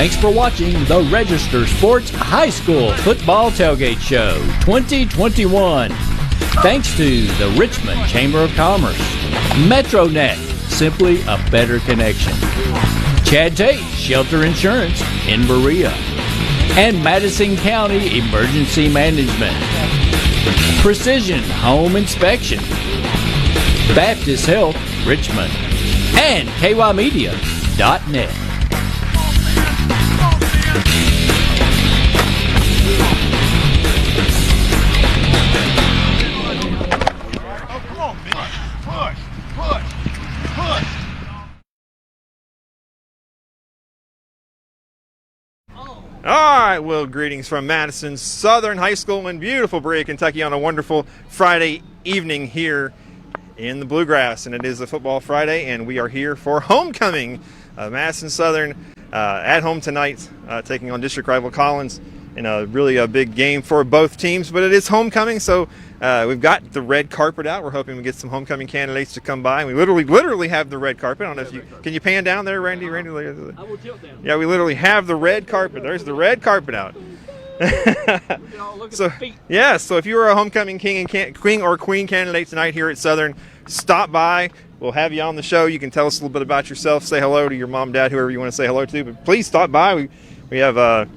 Thanks for watching the Register Sports High School Football Tailgate Show 2021. Thanks to the Richmond Chamber of Commerce, MetroNet, simply a better connection, Tate Shelter Insurance in Berea, and Madison County Emergency Management, Precision Home Inspection, Baptist Health Richmond, and kymedia.net. All right, well, greetings from Madison Southern High School in beautiful Berea, Kentucky on a wonderful Friday evening here in the Bluegrass. And it is a football Friday, and we are here for homecoming. Madison Southern at home tonight, taking on district rival Collins in a really big game for both teams. But it is homecoming, so we've got the red carpet out. We're hoping we get some homecoming candidates to come by. We literally have the red carpet. I don't know if you can you pan down there, Randy. I will tilt down. Yeah, we literally have the red carpet. There's the red carpet out. So yeah, so if you were a homecoming king or queen candidate tonight here at Southern, stop by. We'll have you on the show. You can tell us a little bit about yourself. Say hello to your mom, dad, whoever you want to say hello to. But please stop by. We have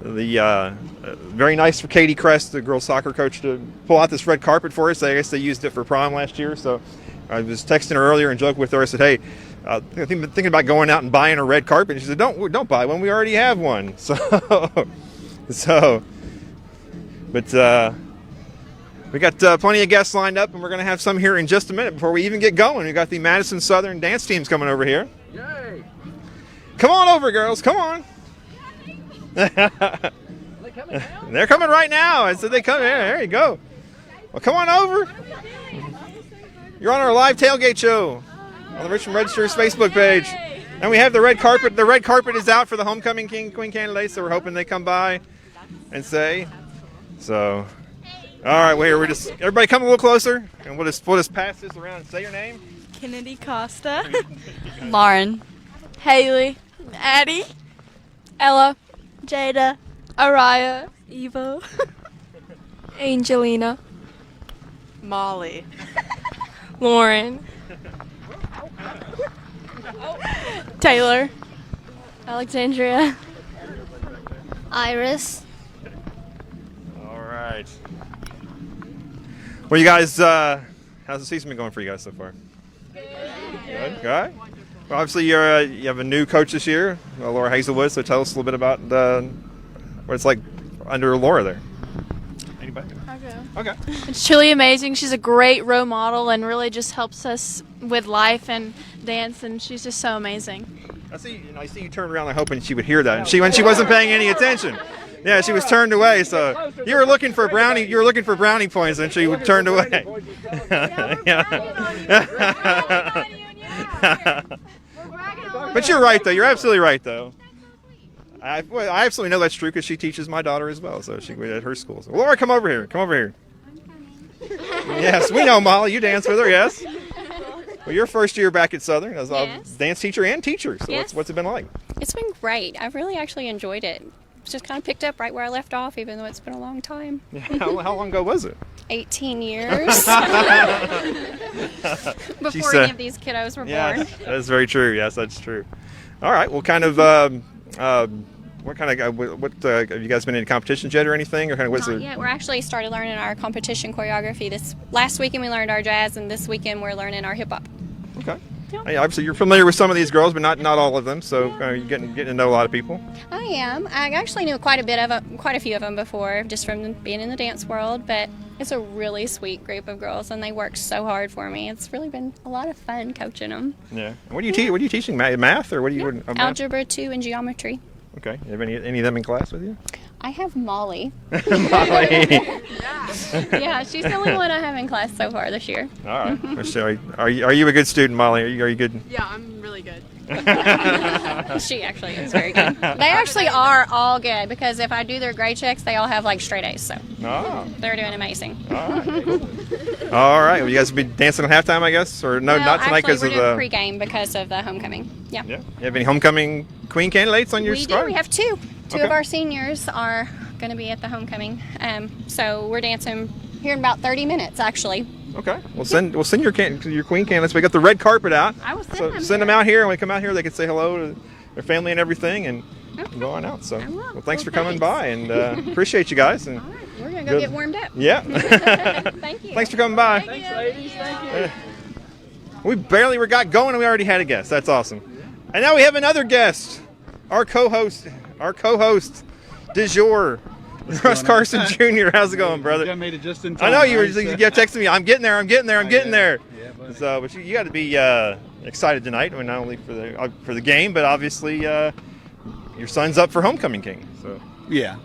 very nice for Katie Crest, the girls soccer coach, to pull out this red carpet for us. I guess they used it for prom last year. So I was texting her earlier and joked with her. I said, "Hey, I've been thinking about going out and buying a red carpet." And she said, "Don't buy one. We already have one." But we got plenty of guests lined up, and we're going to have some here in just a minute before we even get going. We got the Madison Southern dance teams coming over here. Yay! Come on over, girls. Come on. They're coming right now. I said they come here. There you go. Well, come on over. You're on our live tailgate show on the Richmond Register's Facebook page. And we have the red carpet. The red carpet is out for the homecoming king queen candidates, so we're hoping they come by and say. So, all right, we're just everybody come a little closer, and we'll just pass this around and say your name. Kennedy Costa. Lauren. Haley. Addie. Ella. Jada. Araya. Evo. Angelina. Molly. Lauren. Taylor. Alexandria. Iris. All right. Well, you guys, how's the season been going for you guys so far? Good. Good. Well, obviously, you have a new coach this year, Laura Hazelwood. So tell us a little bit about what it's like under Laura there. Anybody? Okay. It's truly amazing. She's a great role model and really just helps us with life and dance, and she's just so amazing. I see you turned around there hoping she would hear that, and when she wasn't paying any attention. Yeah, she was turned away. So you were looking for brownie. You were looking for brownie points, and she turned away. But you're right, though. You're absolutely right, though. I absolutely know that's true because she teaches my daughter as well. So she at her school. So, Laura, come over here. Come over here. Yes, we know Molly. You dance with her, yes. Well, your first year back at Southern as a dance teacher and teacher. So what's it been like? It's been great. I've really actually enjoyed it. It's just kind of picked up right where I left off, even though it's been a long time. Yeah, how long ago was it? 18 years. Before any of these kiddos were born. That's very true. Yes, that's true. All right. Well, kind of. What have you guys been in competitions yet or anything? Or kind of what's it? Yeah, we're actually started learning our competition choreography. This last weekend we learned our jazz, and this weekend we're learning our hip hop. Okay. Yeah. Hey, obviously you're familiar with some of these girls, but not all of them. So you're getting to know a lot of people. I am. I actually knew quite a few of them before, just from being in the dance world. But it's a really sweet group of girls, and they work so hard for me. It's really been a lot of fun coaching them. Yeah. What are you teaching? Math or what are you? Algebra 2 and geometry. Okay. You have any of them in class with you? I have Molly. Molly. Yeah, she's the only one I have in class so far this year. All right. Are you a good student, Molly? Are you good? Yeah, I'm really good. She actually is very good. They actually are all good because if I do their grade checks, they all have like straight A's. So they're doing amazing. All right. All right. Well, you guys will be dancing on halftime, I guess, or no? Well, Not tonight actually, because of we're the doing pregame because of the homecoming. Yeah. Yeah. You have any homecoming queen candidates on your We squad? do. We have two. Two Okay. of our seniors are going to be at the homecoming. So we're dancing here in about 30 minutes, actually. Okay. We'll send your queen candidates. We got the red carpet out. I will send so them send them here. out here, and when they come out here, they can say hello to their family and everything, and go on out. So, I will. well, thanks Well, for coming thanks. by, and appreciate you guys. And All right. We're going to go Good. get warmed up. yeah. Thank you. Thanks for coming by. Thank you. Ladies, thank you. We barely got going, and we already had a guest. That's awesome. And now we have another guest, our co-host du jour, Russ Carson Jr. How's it going, brother? I made it just in I time. know you were right? you kept texting me. I'm getting there. I'm getting there. Yeah, buddy. So, but you got to be excited tonight. I mean, not only for the game, but obviously your son's up for homecoming king. So Yeah.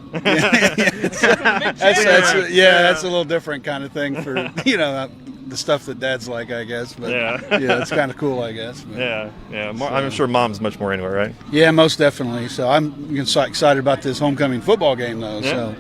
That's a little different kind of thing for the stuff that dads like, I guess. But Yeah. it's kind of cool, I guess. But, yeah. I'm sure mom's much more into it, right? yeah, most definitely. So I'm excited about this homecoming football game, though. Yeah. So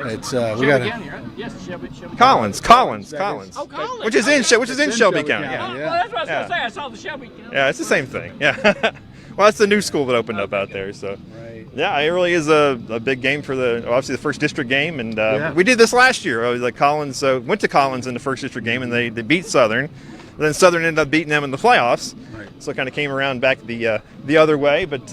it's we Shelby got County, right? Yes, Shelby. Collins. Oh, Collins. Which is in Shelby County. Yeah. Well, that's what I was going to say. I saw the Shelby County. Yeah, it's the same thing. Yeah. Well, that's the new school that opened up out there. So, Right. yeah, it really is a big game for obviously the first district game, and Yeah. we did this last year. Collins went to Collins in the first district game, and they beat Southern. And then Southern ended up beating them in the playoffs. Right. So it kind of came around back the other way, but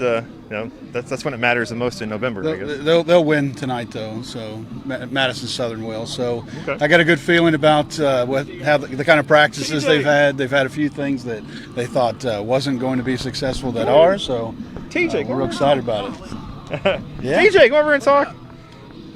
that's when it matters the most in November, I guess. They'll win tonight, though. So Madison Southern will. So Okay. I got a good feeling about how the kind of practices they've had. They've had a few things that they thought wasn't going to be successful that are. So TJ, we're real excited about it. Yeah. TJ, come over and talk.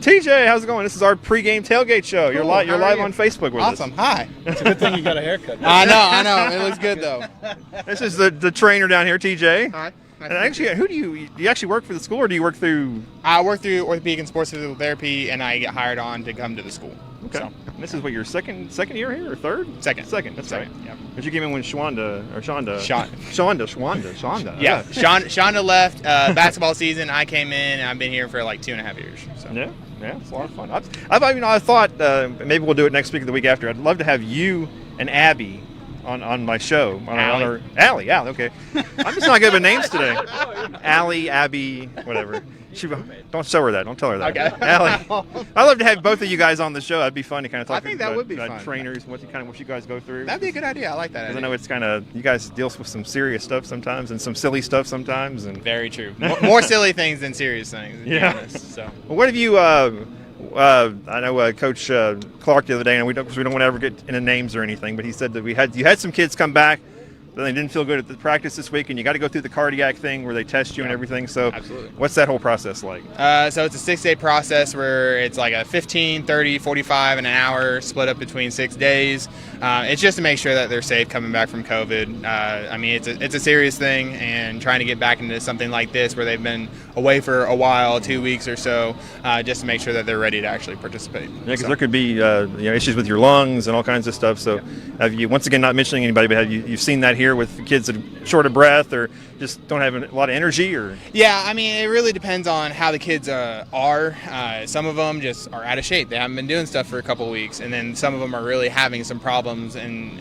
TJ, how's it going? This is our pregame tailgate show. You're live. You're How are live you? on Facebook with Awesome. Hi. It's a good thing you got a haircut. I know. It looks good though. us. This is the trainer down here, TJ. Hi. And actually, who do you actually work for the school, or do you work through? I work through orthopedic and sports physical therapy, and I get hired on to come to the school. Okay. So, And this is what your second year here, or third? Second. That's Second, right. yeah. But you came in when Shonda. yeah. Shonda left basketball season. I came in, and I've been here for like 2.5 years. So. Yeah, it's a lot of fun. I thought maybe we'll do it next week or the week after. I'd love to have you and Abby on my show. Allie. Okay. I'm just not good with names today. Allie, Abby, whatever. Don't show her that. Don't tell her that. Okay. Allie. I'd love to have both of you guys on the show. That'd be fun to kind of talk I think that would be about fun. trainers, what you guys go through. That'd be a good idea. I like that Because I idea. know it's kind of, you guys deal with some serious stuff sometimes and some silly stuff sometimes. And Very true. More silly things than serious things. To be Yeah. honest, so. well, what have you? I know Coach Clark the other day, and we don't want to ever get into names or anything, but he said that you had some kids come back, then they didn't feel good at the practice this week, and you got to go through the cardiac thing where they test you and everything. So, Absolutely. what's that whole process like? So it's a 6-day process where it's like a 15, 30, 45, and an hour split up between 6 days. It's just to make sure that they're safe coming back from COVID. I mean, it's a serious thing, and trying to get back into something like this where they've been away for a while, 2 weeks or so, just to make sure that they're ready to actually participate. Yeah, because there could be issues with your lungs and all kinds of stuff. So, have you, once again, not mentioning anybody, but have you've seen that here with kids that are short of breath or just don't have a lot of energy? Or Yeah, I mean, it really depends on how the kids are. Some of them just are out of shape. They haven't been doing stuff for a couple of weeks, and then some of them are really having some problems, and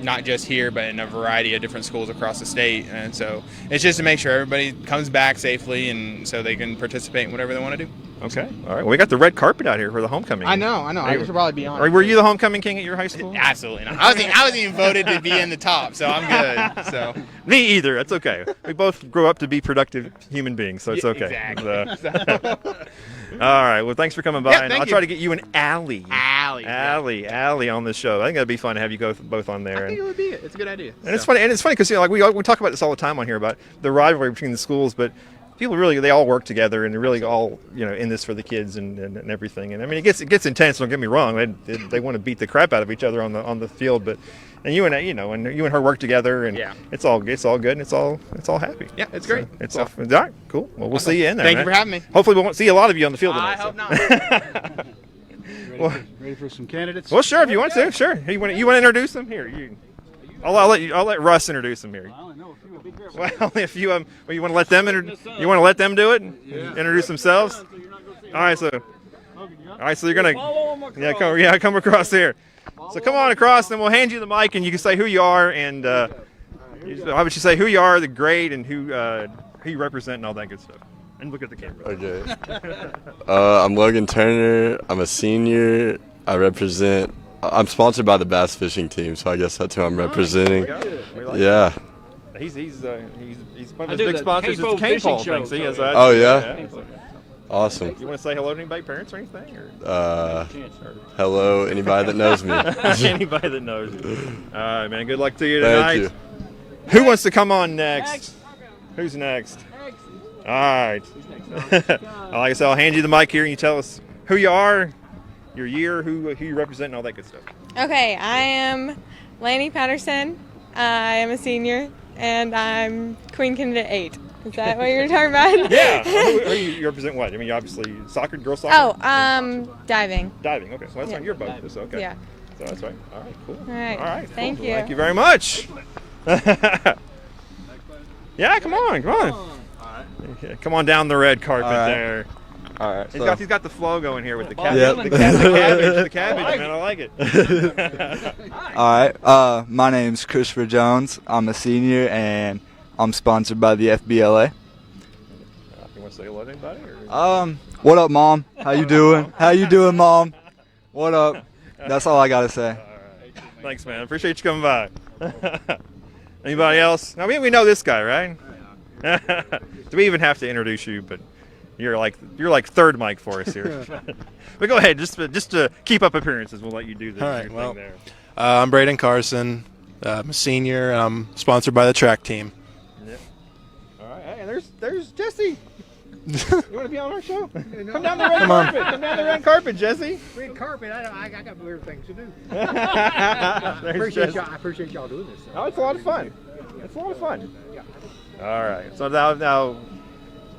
not just here, but in a variety of different schools across the state. And so it's just to make sure everybody comes back safely, and so they can participate in whatever they want to do. okay, all right. Well, we got the red carpet out here for the homecoming. I know. I should probably be on. Or were you the homecoming king at your high school? Absolutely not. I wasn't even voted to be in the top, so I'm good. So Me either. That's okay. We both grow up to be productive human beings, so it's okay. Exactly. All right. Well, thanks for coming by. Yeah, and thank I'll you. try to get you and Allie. Allie. Allie on the show. I think that'd be fun to have you both on there. I think it would be. It's a good idea. And it's funny because like we talk about this all the time on here about the rivalry between the schools, but people really they all work together and they're really all in this for the kids and everything. And I mean it gets intense. Don't get me wrong. They want to beat the crap out of each other on the field, but and you and her work together and Yeah. it's all good and it's all happy. Yeah, it's great. So it's So- all right. Cool. Well, we'll see you in there. Thank you man. for having me. Hopefully we won't see a lot of you on the field tonight. I hope not. Ready for some candidates? Well, sure, if you want to. Sure. You want to introduce them? Here, you. I'll let Russ introduce them here. Well, only a few of them. Well, you want to let them you want to let them do it? Introduce themselves. All right, so you're gonna come across here. So come on across, then we'll hand you the mic, and you can say who you are, and how would you say who you are, the grade, and who you represent, and all that good stuff. And look at the camera. Okay. I'm Logan Turner. I'm a senior. I'm sponsored by the bass fishing team, so I guess that's who I'm representing. Yeah. He's one of his big sponsors. It's the Cane Pole thing. So oh yeah. Awesome. You want to say hello to anybody, parents or anything? Or? Hello, anybody that knows me. Anybody that knows you. All right, man. Good luck to you tonight. Thank you. Who wants to come on next? Who's next? All right. Like I said, I'll hand you the mic here, and you tell us who you are, your year, who you represent, and all that good stuff. Okay, I am Laney Patterson. I am a senior, and I'm Queen Candidate 8. Is that what you were talking about? Yeah. Who you represent what? I mean, obviously soccer, girls soccer? Oh, diving. Diving, okay. Well, that's on your boat, so okay. Yeah. So that's right. All right, cool. All right. All right, Thank cool. you. Thank you very much. Yeah, come on. Okay, come on down the red carpet there. All right. He's got the flow going here with the cabbage. Yep. The cabbage, man. I like it. All right. My name's Christopher Jones. I'm a senior, and I'm sponsored by the FBLA. You want to say hello to anybody? Or? What up, Mom? How you doing? How you doing, Mom? What up? That's all I gotta say. All right. Thanks, man. Appreciate you coming by. Anybody else? Now we know this guy, right? Do we even have to introduce you? But you're like third mic for us here. But go ahead, just to keep up appearances, we'll let you do this. All right. Well, there. I'm Braden Carson. I'm a senior, and I'm sponsored by the track team. Yep. All right. Hey, there's Jesse. You want to be on our show? Come down the red carpet. Come down the red carpet, Jesse. Red carpet. I got weird things to do. I appreciate y'all doing this. Oh, it's a lot of fun. It's a lot of fun. All right. So now,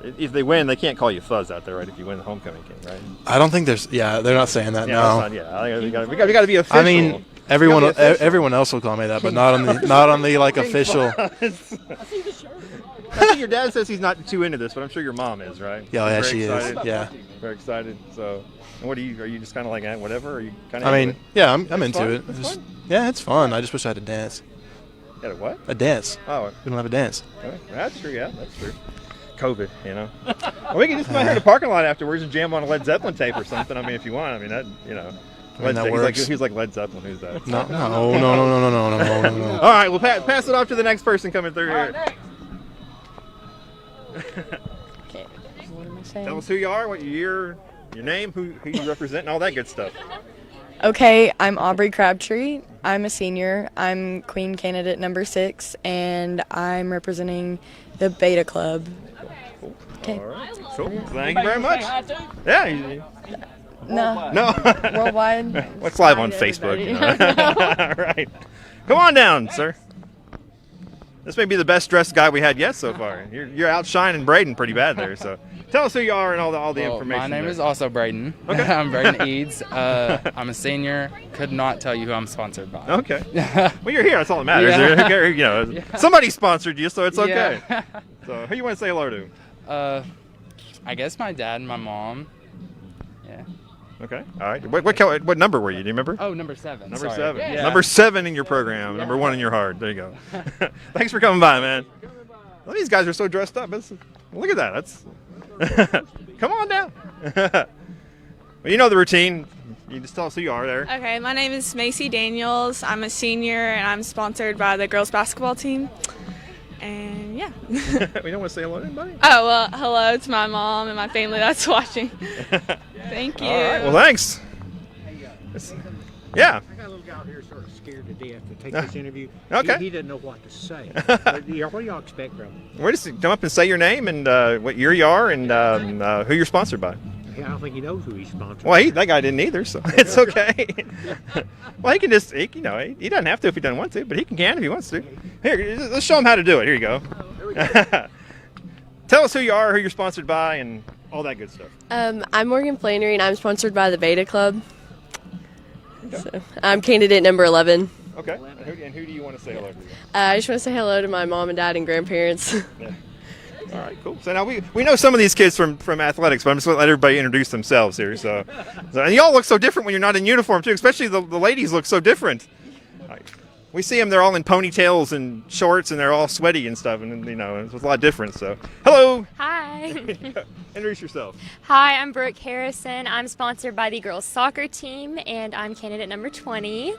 if they win, they can't call you Fuzz out there, right? If you win the homecoming game, right? I don't think they're not saying that. No. I think we got to be official. I mean, everyone else will call me that, but not on the like official. I think your dad says he's not too into this, but I'm sure your mom is, right? Yeah, Very she excited. is. Yeah. Very excited. So, and what are you just kind of like whatever? Are you kind of? I mean, yeah, I'm into fun? it. Yeah, it's fun. I just wish I had a dance. You got a what? A dance. Oh, we don't have a dance. Okay. That's true. Yeah, that's true. COVID, you know. Well, we can just come out here in the parking lot afterwards and jam on a Led Zeppelin tape or something. I mean, if you want. I mean, that that works. He's like Led Zeppelin. Who's that? No. All right, we'll pass it off to the next person coming through here. Okay. What am I saying? Tell us who you are, what your name, who you represent, and all that good stuff. Okay, I'm Aubrey Crabtree. I'm a senior. I'm Queen Candidate number 6, and I'm representing the Beta Club. Cool. Okay. All right. Cool. Thank you very much. Yeah. No. Worldwide. What's live on Facebook? You know? All right. Come on down, sir. This may be the best dressed guy we had yet so far. You're outshining Braden pretty bad there. So tell us who you are and all the information. My name there. is also Braden. Okay. I'm Braden Eads. I'm a senior. Could not tell you who I'm sponsored by. Okay. Well, you're here. That's all that matters. Yeah. You know, somebody sponsored you, so it's okay. Yeah. So who you want to say hello to? I guess my dad and my mom. Yeah. Okay. All right. What number were you? Do you remember? Oh, number 7. Number Sorry. 7. Yeah. Number 7 in your program. Number 1 in your heart. There you go. Thanks for coming by, man. Well, these guys are so dressed up. Look at that. That's. Come on down. Well, you know the routine. You just tell us who you are there. Okay, my name is Macy Daniels. I'm a senior, and I'm sponsored by the girls basketball team. And yeah. We don't want to say hello to anybody? Oh, well, hello to my mom and my family that's watching. Thank you. All right. Well, thanks. Yeah. I got a little guy out here sort of scared to death to take this interview. Okay. He doesn't know what to say. What do y'all expect from him? We're just come up and say your name and what year you are and who you're sponsored by. I don't think he knows who he's sponsored. Well, that guy didn't either, so it's okay. Well, he can just, he doesn't have to if he doesn't want to, but he can if he wants to. Here, let's show him how to do it. Here you go. Tell us who you are, who you're sponsored by, and all that good stuff. I'm Morgan Flannery, and I'm sponsored by the Beta Club. Okay. So, I'm candidate number 11. Okay. And who do you want to say hello to? I just want to say hello to my mom and dad and grandparents. Yeah. All right, cool. So now we know some of these kids from athletics, but I'm just going to let everybody introduce themselves here. So and y'all look so different when you're not in uniform too. Especially the ladies look so different. We see them; they're all in ponytails and shorts, and they're all sweaty and stuff, and it's a lot different. So, hello. Hi. Introduce yourself. Hi, I'm Brooke Harrison. I'm sponsored by the girls soccer team, and I'm candidate number 20.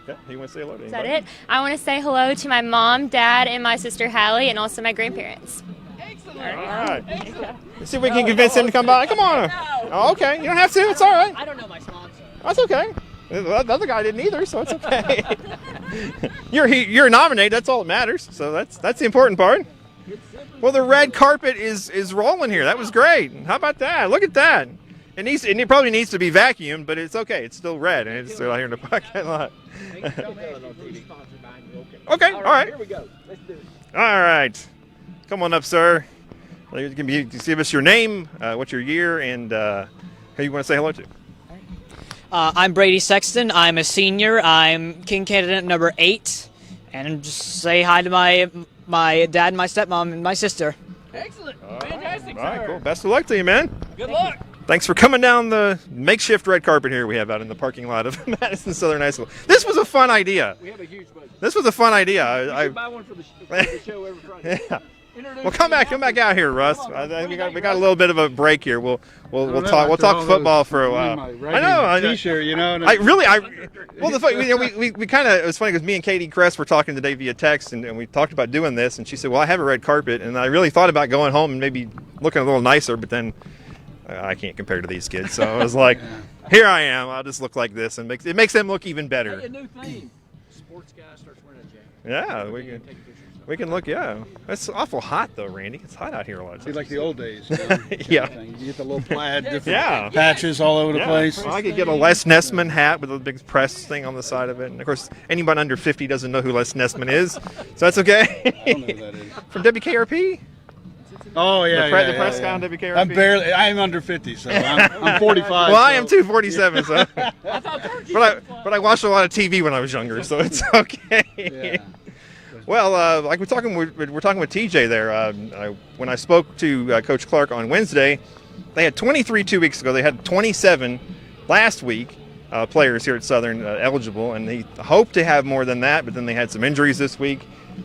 Okay. You want to say hello to Is anybody? that it? I want to say hello to my mom, dad, and my sister Hallie, and also my grandparents. All right. Let's see if we can convince him to come by. Come on. Oh, okay. You don't have to. It's all right. I don't know my sponsor. That's okay. The other guy didn't either, so it's okay. You're nominated. That's all that matters. So that's the important part. Well, the red carpet is rolling here. That was great. How about that? Look at that. It probably needs to be vacuumed, but it's okay. It's still red, and it's still out here in the parking lot. Okay. All right. Here we go. Let's do it. All right. Come on up, sir. You can give us your name, what's your year, and who you want to say hello to. I'm Brady Sexton. I'm a senior. I'm King candidate number 8. And just say hi to my dad and my stepmom and my sister. Excellent. Fantastic, all right, cool. Best of luck to you, man. Good luck. Thanks for coming down the makeshift red carpet here we have out in the parking lot of Madison Southern High School. This was a fun idea. We have a huge budget. This was a fun idea. I buy one for the show every Friday. Yeah. Well, come back out here, Russ. We got a little bit of a break here. We'll talk football for a while. I know. T-shirt, we kind of, it was funny because me and Katie Kress were talking today via text, and we talked about doing this, and she said, "Well, I have a red carpet," and I really thought about going home and maybe looking a little nicer, but then I can't compare to these kids, so I was like, "Here I am. I'll just look like this," and it makes them look even better. Hey, a new theme. Sports guy starts wearing a jacket. Yeah, we can look, yeah. It's awful hot, though, Randy. It's hot out here a lot. See, like the old days. Yeah. You get the little plaid, different patches all over the place. Well, I could get a Les Nessman hat with a big press thing on the side of it. And, of course, anybody under 50 doesn't know who Les Nessman is, so that's okay. I don't know who that is. From WKRP? Oh, yeah, the press guy on WKRP? I'm under 50, so I'm 45. Well, I am too, 47, so. But I watched a lot of TV when I was younger, so it's okay. Yeah. Well, like we're talking with TJ there. When I spoke to Coach Clark on Wednesday, they had 23 2 weeks ago. They had 27 last week players here at Southern eligible, and they hoped to have more than that. But then they had some injuries this week,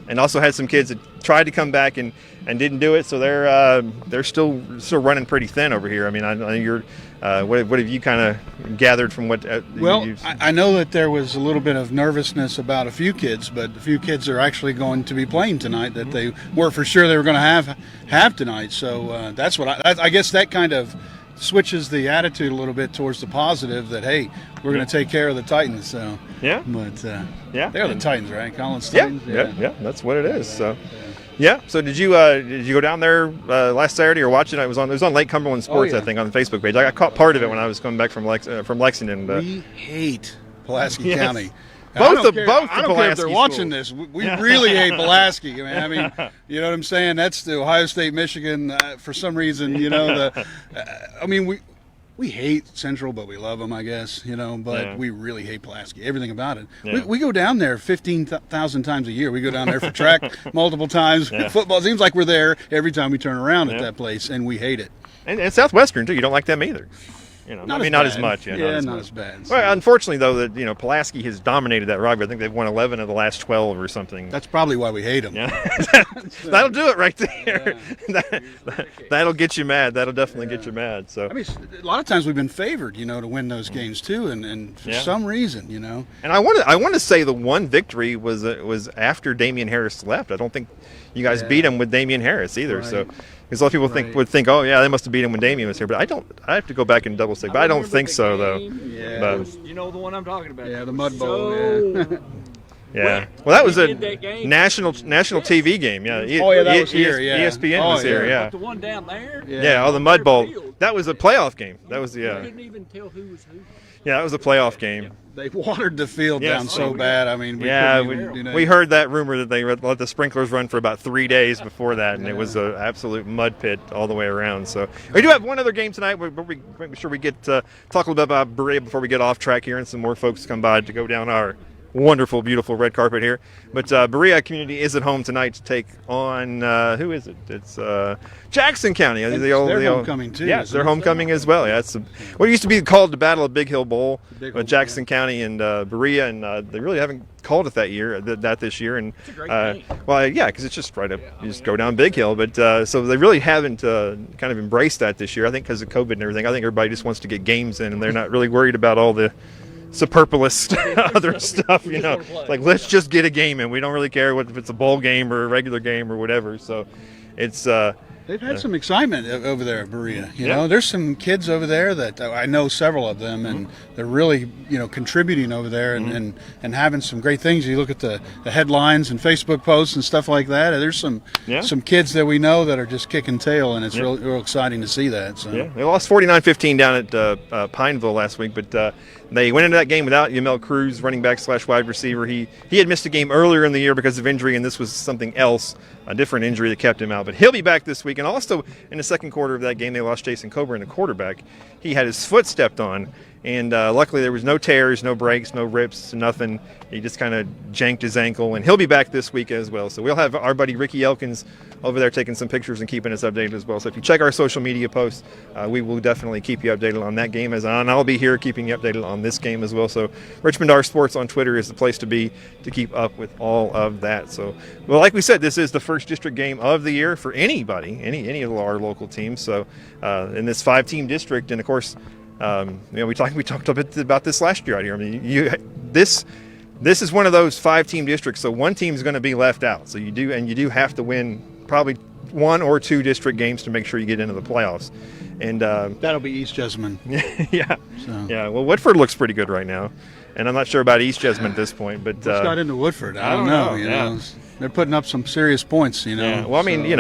and also had some kids that tried to come back and didn't do it. So they're still running pretty thin over here. I mean, I know you're. What have you kind of gathered from what? I know that there was a little bit of nervousness about a few kids, but a few kids are actually going to be playing tonight that they were for sure they were going to have tonight. So that's what I guess that kind of switches the attitude a little bit towards the positive that hey, we're going to take care of the Titans. So yeah, but they're the Titans, right? Collins Titans. Yeah, that's what it is. So. Yeah. So did you go down there last Saturday or watch it? It was on Lake Cumberland Sports, I think, on the Facebook page. I caught part of it when I was coming back from Lexington. We hate Pulaski County. Both I don't care if they're watching this. We really hate Pulaski. I mean, you know what I'm saying? That's the Ohio State, Michigan. For some reason, we hate Central, but we love them, I guess, but we really hate Pulaski, everything about it. Yeah. We go down there 15,000 times a year. We go down there for track multiple times. Yeah. Football, it seems like we're there every time we turn around at that place, and we hate it. And Southwestern, too. You don't like them either. Not as much. Not as bad. Well, unfortunately, though, that Pulaski has dominated that rugby. I think they've won 11 of the last 12 or something. That's probably why we hate them. Yeah. That'll do it right there. Yeah. That'll get you mad. That'll definitely get you mad. So a lot of times we've been favored, to win those games too, and for some reason, And I want to say the one victory was after Damian Harris left. I don't think you guys beat him with Damian Harris either. Right. So. Because a lot of people would think, oh yeah, they must have beat him when Damian was here, but I have to go back and double check, but I don't think so though. Yeah, but, you know the one I'm talking about. Yeah, the Mud Bowl. Yeah. Well, that was a national TV game. Yeah. That was here. Yeah. ESPN was here. Yeah. But the one down there. Yeah. The Mud Bowl. That was a playoff game. That was I didn't even tell who was who. Yeah, that was a playoff game. They watered the field down so bad. I mean, we heard that rumor that they let the sprinklers run for about 3 days before that, and it was an absolute mud pit all the way around. So we do have one other game tonight. But we make sure we get talk a little bit about Berea before we get off track here, and some more folks come by to go down our wonderful, beautiful red carpet here. But Berea community is at home tonight to take on who is it? It's Jackson County. Their homecoming too. Yeah, it's their homecoming as well. Yeah, it's what used to be called the Battle of Big Hill Bowl with Jackson County and Berea, and they really haven't called it that year, this year. And well, yeah, because it's just right up. You just go down Big Hill, but so they really haven't kind of embraced that this year. I think because of COVID and everything. I think everybody just wants to get games in, and they're not really worried about all the superfluous other stuff, like let's just get a game in. We don't really care if it's a bowl game or a regular game or whatever. So it's they've had some excitement over there at Berea. You know, there's some kids over there that I know several of them, and they're really contributing over there and having some great things. You look at the headlines and Facebook posts and stuff like that. There's some kids that we know that are just kicking tail, and it's real exciting to see that. So. Yeah, they lost 49-15 down at Pineville last week, but they went into that game without Yamel Cruz, running back / wide receiver. He had missed a game earlier in the year because of injury, and this was something else, a different injury that kept him out. But he'll be back this week. And also in the second quarter of that game, they lost Jason Coburn, the quarterback. He had his foot stepped on, and luckily there was no tears, no breaks, no rips, nothing. He just kind of janked his ankle, and he'll be back this week as well. So we'll have our buddy Ricky Elkins over there taking some pictures and keeping us updated as well. So if you check our social media posts, we will definitely keep you updated on that game, and I'll be here keeping you updated on this game as well. So Richmond R Sports on Twitter is the place to be to keep up with all of that. So, well, like we said, this is the first district game of the year for anybody, any of our local teams. So in this 5-team district, and of course, we talked a bit about this last year out here. I mean, this is one of those 5-team districts, so one team is going to be left out. So you do have to win probably 1 or 2 district games to make sure you get into the playoffs. And that'll be East Jessamine. Yeah. Well, Woodford looks pretty good right now, and I'm not sure about East Jessamine at this point. But what's got into Woodford? I don't know. You know, they're putting up some serious points. Yeah. Well, I mean,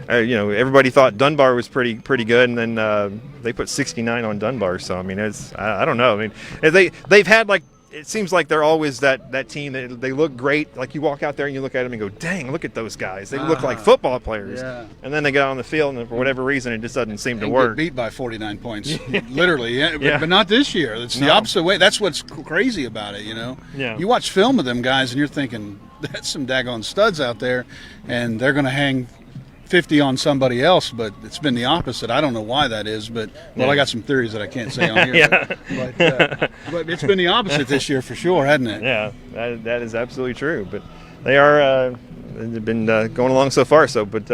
everybody thought Dunbar was pretty good, and then they put 69 on Dunbar. So I mean, I don't know. I mean, they've had like. It seems like they're always that team that they look great. Like you walk out there and you look at them and go, dang, look at those guys. They look like football players. Yeah. And then they get on the field and for whatever reason it just doesn't seem to work. Get beat by 49 points, literally. But not this year. It's the opposite way. That's what's crazy about it, Yeah. You watch film of them guys and you're thinking, that's some daggone studs out there, and they're going to hang 50 on somebody else, but it's been the opposite. I don't know why that is, but I got some theories that I can't say on here. But it's been the opposite this year for sure, hasn't it? Yeah, that is absolutely true. But they are they've been going along so far. So, but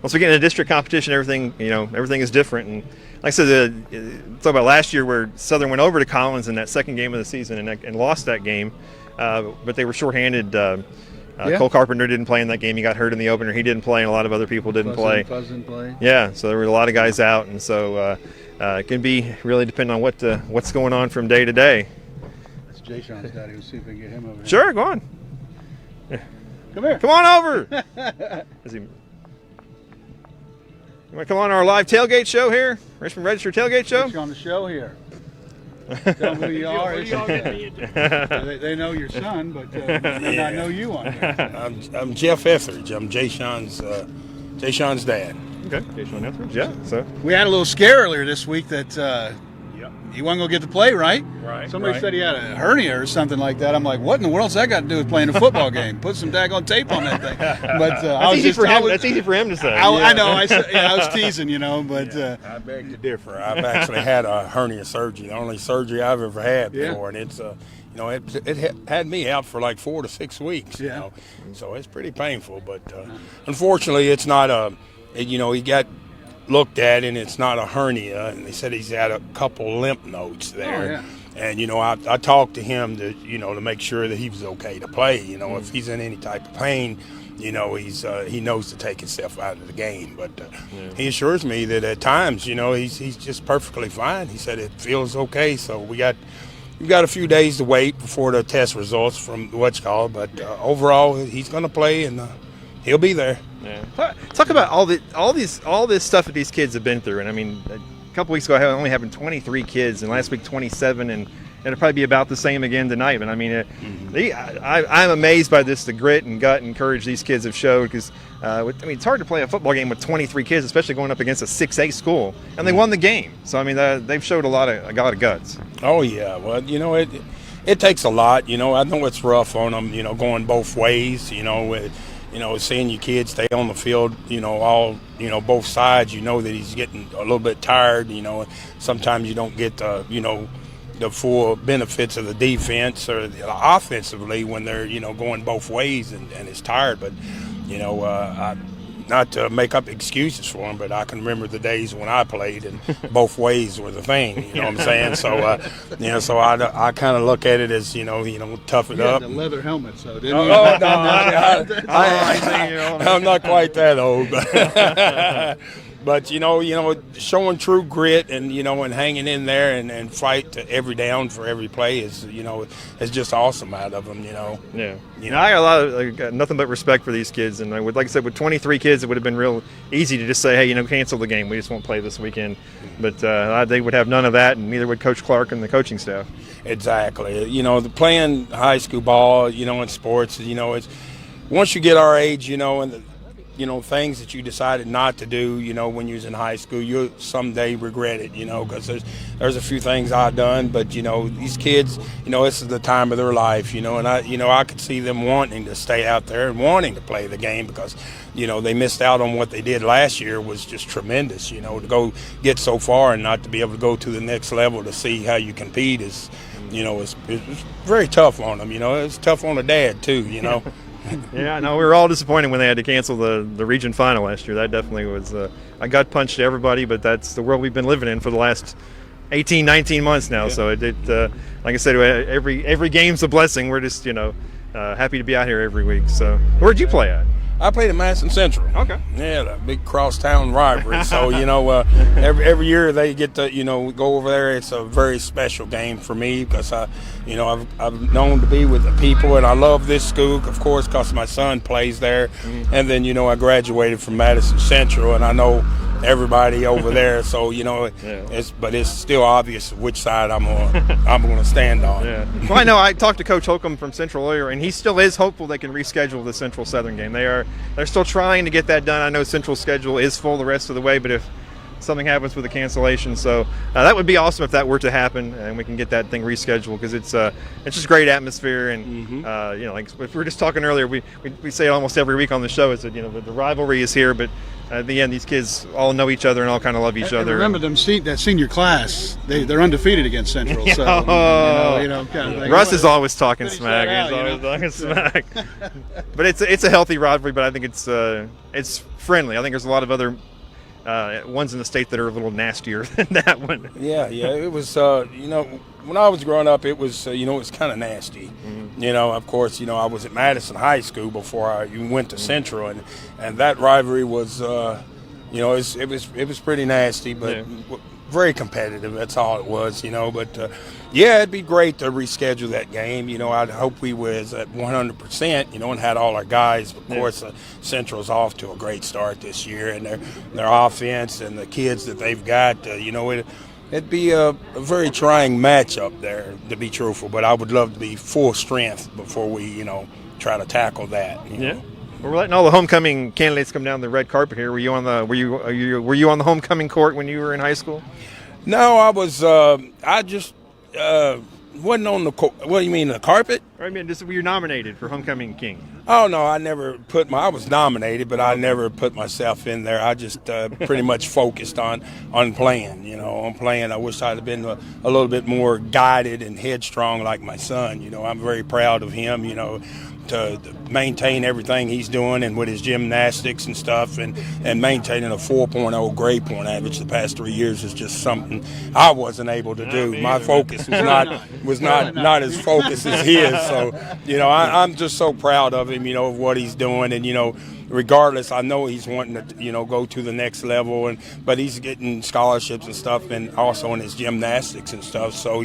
once we get into district competition, everything is different. And like I said, talk about last year where Southern went over to Collins in that second game of the season and lost that game, but they were shorthanded. Cole Carpenter didn't play in that game. He got hurt in the opener. He didn't play, and a lot of other people didn't play. Yeah, so there were a lot of guys out, and so it can be really depending on what's going on from day to day. That's Jay Sean's daddy. We'll see if we can get him over here. Sure, go on. Come here. Come on over. You want to come on our live tailgate show here? Richmond Register Tailgate Show? Put you on the show here. Tell them who you are. They know your son, but they may not know you on here. I'm Jeff Etheridge. I'm Jay Sean's dad. Okay, Jay Sean Etheridge. Yeah. So we had a little scare earlier this week that he wasn't going to get to play, right? Right. Somebody said he had a hernia or something like that. I'm like, what in the world's that got to do with playing a football game? Put some daggone tape on that thing. But that's easy for him to say. I know. I was teasing, But I beg to differ. I've actually had a hernia surgery, the only surgery I've ever had before, and it's it had me out for like 4 to 6 weeks. So it's pretty painful. But unfortunately, it's not he got looked at and it's not a hernia, and they said he's had a couple lymph nodes there. And I talked to him to make sure that he was okay to play. If he's in any type of pain, he knows to take himself out of the game. But he assures me that at times, he's just perfectly fine. He said it feels okay. So we've got a few days to wait before the test results from what's called. But overall, he's going to play and he'll be there. Yeah. Talk about all this stuff that these kids have been through. And I mean, a couple weeks ago, I only having 23 kids, and last week 27, and it'll probably be about the same again tonight. But I mean, I'm amazed by the grit and gut and courage these kids have showed. Because it's hard to play a football game with 23 kids, especially going up against a 6A school, and they won the game. So I mean, they've showed a lot of guts. Oh yeah, well it takes a lot. You know, I know it's rough on them. You know, going both ways. You know, seeing your kids stay on the field. You know, all both sides. You know that he's getting a little bit tired. You know, sometimes you don't get the the full benefits of the defense or the offensively when they're going both ways and it's tired. But not to make up excuses for him, but I can remember the days when I played and both ways were the thing. You know what I'm saying? So so I kind of look at it as tough it up. You had the leather helmet, so didn't Oh, you? no, I'm not quite that old, but showing true grit and and hanging in there and fight to every down for every play is just awesome out of them. Yeah. I got got nothing but respect for these kids, and like I said, with 23 kids, it would have been real easy to just say, hey, cancel the game. We just won't play this weekend. But they would have none of that, and neither would Coach Clark and the coaching staff. Exactly. Playing high school ball, in sports, it's once you get our age, and things that you decided not to do, when you was in high school, you'll someday regret it, because there's a few things I've done, but, these kids, this is the time of their life, and I could see them wanting to stay out there and wanting to play the game because, they missed out on what they did last year was just tremendous, to go get so far and not to be able to go to the next level to see how you compete is, it's very tough on them, it's tough on the dad too, Yeah, no, we were all disappointed when they had to cancel the region final last year. That definitely was a gut punch to everybody, but that's the world we've been living in for the last 18, 19 months now. Yeah. So it like I said, every game's a blessing. We're just happy to be out here every week. So where'd you play at? I played at Madison Central. Okay. Yeah, the big crosstown rivalry. So every year they get to go over there. It's a very special game for me because I've known to be with the people, and I love this school, of course, because my son plays there. Mm-hmm. And then I graduated from Madison Central, and I know everybody over there. So it's still obvious which side I'm going to stand on. Yeah. Well, I know I talked to Coach Holcomb from Central earlier, and he still is hopeful they can reschedule the Central Southern game. They're still trying to get that done. I know Central's schedule is full the rest of the way, but if something happens with the cancellation, so that would be awesome if that were to happen and we can get that thing rescheduled because it's just great atmosphere and like if we were just talking earlier, we say it almost every week on the show is that the rivalry is here, but at the end these kids all know each other and all kind of love each other. Remember that senior class? They're undefeated against Central. So kind of thing. Russ is always talking smack. He's always talking smack. But it's a healthy rivalry. But I think it's friendly. I think there's a lot of other ones in the state that are a little nastier than that one. Yeah. It was when I was growing up, it was it was kind of nasty. Mm-hmm. Of course, I was at Madison High School before I even went to Central, and that rivalry was it was pretty nasty, but very competitive. That's all it was, But it'd be great to reschedule that game. I'd hope we was at 100%, and had all our guys. Of course, Central's off to a great start this year, and their offense and the kids that they've got. It'd be a very trying matchup there, to be truthful. But I would love to be full strength before we, try to tackle that. Yeah. We're letting all the homecoming candidates come down the red carpet here. Were you on the homecoming court when you were in high school? No, I was. I just wasn't on the. What do you mean, the carpet? I mean, were you nominated for homecoming king? Oh no, I never I was nominated, but I never put myself in there. I just pretty much focused on playing. On playing. I wish I'd have been a little bit more guided and headstrong like my son. I'm very proud of him. To maintain everything he's doing and with his gymnastics and stuff and maintaining a 4.0 grade point average the past 3 years is just something I wasn't able to do. My focus was not as focused as his. So, I'm just so proud of him, of what he's doing. And, regardless, I know he's wanting to, go to the next level, but he's getting scholarships and stuff and also in his gymnastics and stuff. So,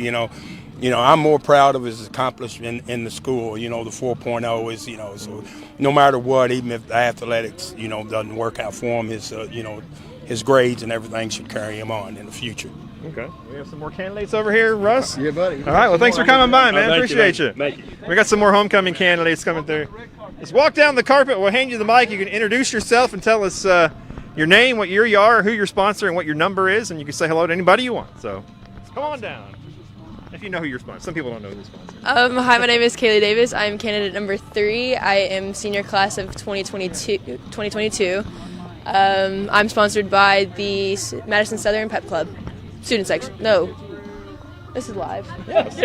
I'm more proud of his accomplishment in the school. The 4.0 is, so no matter what, even if the athletics, doesn't work out for him, his grades and everything should carry him on in the future. Okay. We have some more candidates over here, Russ. Yeah, buddy. All right. Well, thanks for coming by, man. Appreciate you. Thank you. We got some more homecoming candidates coming through. Just walk down the carpet. We'll hand you the mic. You can introduce yourself and tell us your name, what year you are, who your sponsor, and what your number is, and you can say hello to anybody you want. So come on down. If you know who your sponsor. Some people don't know who the sponsor is. Hi, my name is Kaylee Davis. I'm candidate number 3. I am senior class of 2022. I'm sponsored by the Madison Southern Pep Club student section. No, this is live. Yes.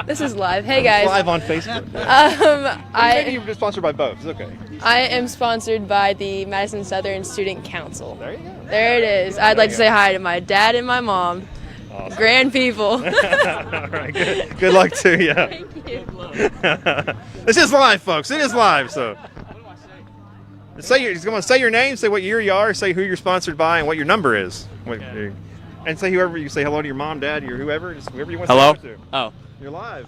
This is live. Hey guys. It's live on Facebook. Maybe you're sponsored by both. It's okay. I am sponsored by the Madison Southern Student Council. There you go. There it is. I'd like to say hi to my dad and my mom. Awesome. Grand people. All right, good luck to you. Thank you. This is live, folks. It is live, so. Say your name, say what year you are, say who you're sponsored by, and what your number is. And say whoever you say hello to your mom, dad, or whoever, just whoever you want Hello? to say hello to. Oh. You're live.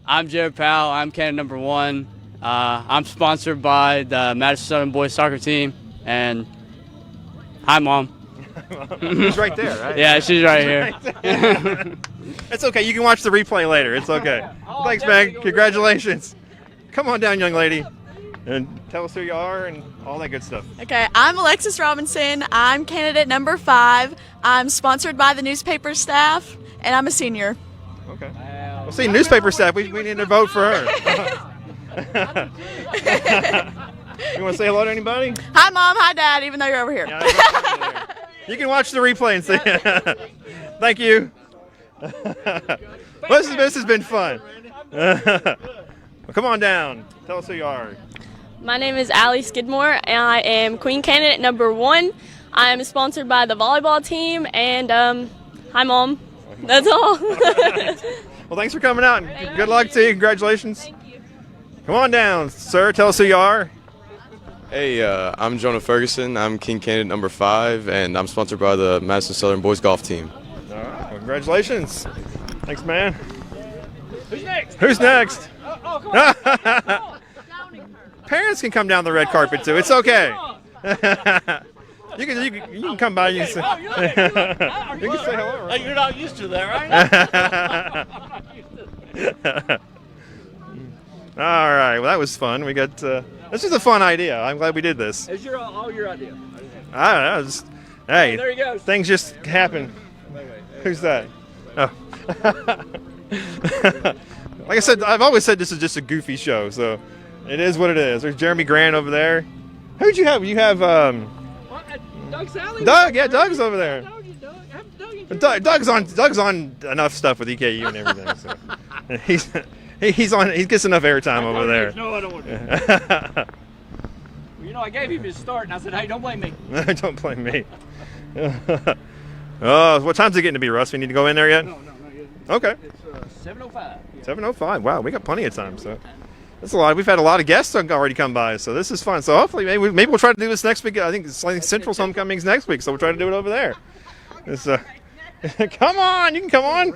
I'm Jared Powell. I'm candidate number 1. I'm sponsored by the Madison Southern boys soccer team. And hi, Mom. She's right there, right? Yeah, she's right here. It's okay. You can watch the replay later. It's okay. Thanks, man. Congratulations. Come on down, young lady, and tell us who you are and all that good stuff. Okay, I'm Alexis Robinson. I'm candidate number 5. I'm sponsored by the newspaper staff, and I'm a senior. Okay. Well, see, newspaper staff, we need to vote for her. You want to say hello to anybody? Hi, Mom. Hi, Dad, even though you're over here. You can watch the replay and see. Thank you. Well, this has been fun. Well, come on down. Tell us who you are. My name is Allie Skidmore, and I am Queen candidate number 1. I am sponsored by the volleyball team, and hi, Mom. That's all. Well, thanks for coming out, and good luck to you. Congratulations. Thank you. Come on down, sir. Tell us who you are. Hey, I'm Jonah Ferguson. I'm King candidate number 5, and I'm sponsored by the Madison Southern boys golf team. All right. Well, congratulations. Thanks, man. Who's next? Who's next? Oh, come on. Come on. Parents can come down the red carpet too. It's okay. You can come by. You can say, you can say hello. Right? You're not used to that, right? All right. Well, that was fun. We got. This is a fun idea. I'm glad we did this. It's all your idea. I don't know. Hey, there you go. Things just happen. Who's that? Oh. Like I said, I've always said this is just a goofy show, so it is what it is. There's Jeremy Grant over there. Who'd you have? You have Doug Sally. Doug. Yeah, Doug's over there. Doug's on enough stuff with EKU and everything. So. He's on. He gets enough airtime over there. No, I don't want to. Well, I gave him his start, and I said, "Hey, don't blame me." Don't blame me. Oh, what time's it getting to be, Russ? We need to go in there yet? No, not yet. Okay. It's 7:05. 7:05. Wow, we got plenty of time. So that's a lot. We've had a lot of guests already come by, so this is fun. So hopefully, maybe we'll try to do this next week. I think Central's homecoming's next week, so we'll try to do it over there. Come on, you can come on.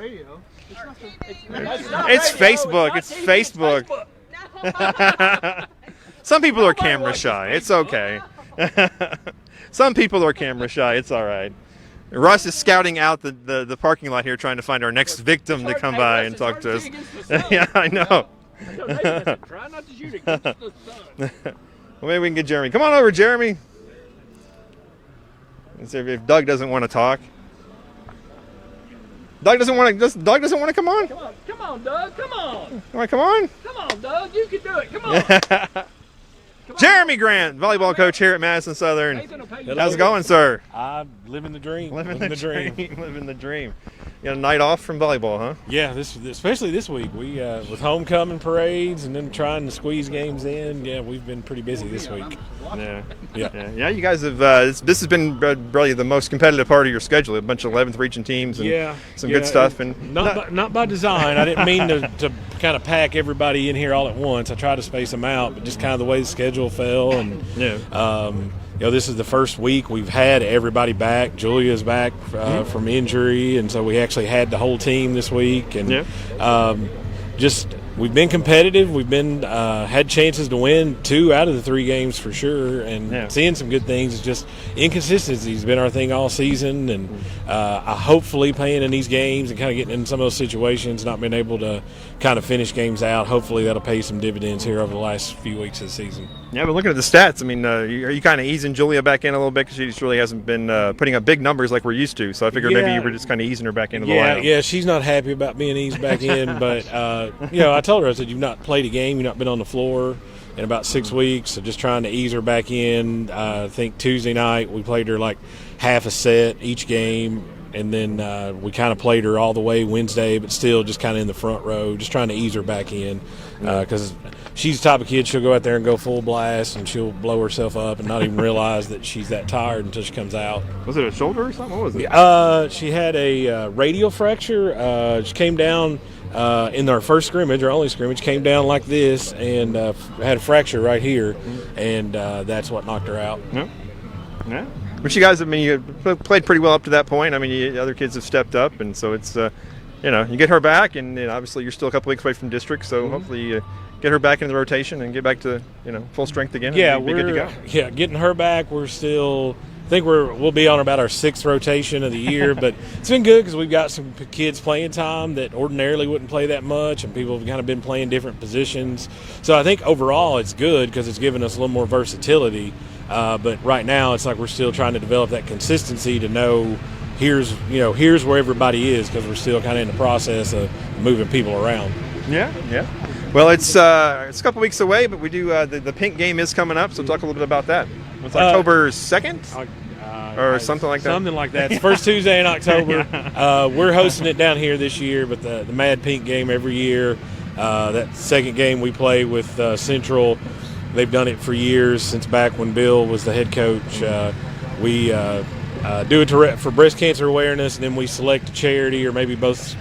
It's Facebook. It's Facebook. Some people are camera shy. It's okay. Some people are camera shy. It's all right. Russ is scouting out the parking lot here, trying to find our next victim to come by and talk to us. Yeah, I know. Try not to shoot it. Well, maybe we can get Jeremy. Come on over, Jeremy. Let's see if Doug doesn't want to talk. Doug doesn't want to. Doug doesn't want to come on. Come on, Doug. Come on. Come on. Come on, Doug. You can do it. Come on. Jeremy Grant, volleyball coach here at Madison Southern. How's it going, sir? I'm living the dream. Living the dream. Living the dream. You got a night off from volleyball, huh? Yeah, especially this week. We with homecoming parades and then trying to squeeze games in. Yeah, we've been pretty busy this week. Yeah. You guys have. This has been really the most competitive part of your schedule. A bunch of 11th region teams and some good stuff. And not by design. I didn't mean to kind of pack everybody in here all at once. I tried to space them out, but just kind of the way the schedule fell. And this is the first week we've had everybody back. Julia's back from injury, and so we actually had the whole team this week. And we've been competitive. We've been had chances to win 2 out of the 3 games for sure, and seeing some good things. It's just inconsistency has been our thing all season, and hopefully playing in these games and kind of getting in some of those situations, not being able to kind of finish games out. Hopefully that'll pay some dividends here over the last few weeks of the season. Yeah, but looking at the stats, I mean, are you kind of easing Julia back in a little bit because she just really hasn't been putting up big numbers like we're used to? So I figured maybe you were just kind of easing her back into the lineup. Yeah, she's not happy about being eased back in, but I told her, I said, you've not played a game, you've not been on the floor in about 6 weeks, so just trying to ease her back in. I think Tuesday night we played her like half a set each game, and then we kind of played her all the way Wednesday, but still just kind of in the front row, just trying to ease her back in because she's the type of kid, she'll go out there and go full blast, and she'll blow herself up and not even realize that she's that tired until she comes out. Was it a shoulder or something? What was it? She had a radial fracture. She came down in our first scrimmage, our only scrimmage, came down like this and had a fracture right here, and that's what knocked her out. Yeah. But you guys, I mean, you played pretty well up to that point. I mean, the other kids have stepped up, and so it's, you get her back, and obviously you're still a couple weeks away from district, so hopefully you get her back into the rotation and get back to, full strength again. Yeah, and be good to go. Yeah, getting her back, we're still. I think we'll be on about our 6th rotation of the year, but it's been good because we've got some kids playing time that ordinarily wouldn't play that much, and people have kind of been playing different positions. So I think overall it's good because it's given us a little more versatility. But right now it's like we're still trying to develop that consistency to know here's where everybody is, because we're still kind of in the process of moving people around. Yeah. Well, it's a couple weeks away, but we do the pink game is coming up, so talk a little bit about that. It's October 2nd or something like that. Something like that. It's first Tuesday in October. We're hosting it down here this year, but the Mad Pink game every year. That second game we play with Central. They've done it for years, since back when Bill was the head coach. We do it for breast cancer awareness, and then we select a charity, or maybe both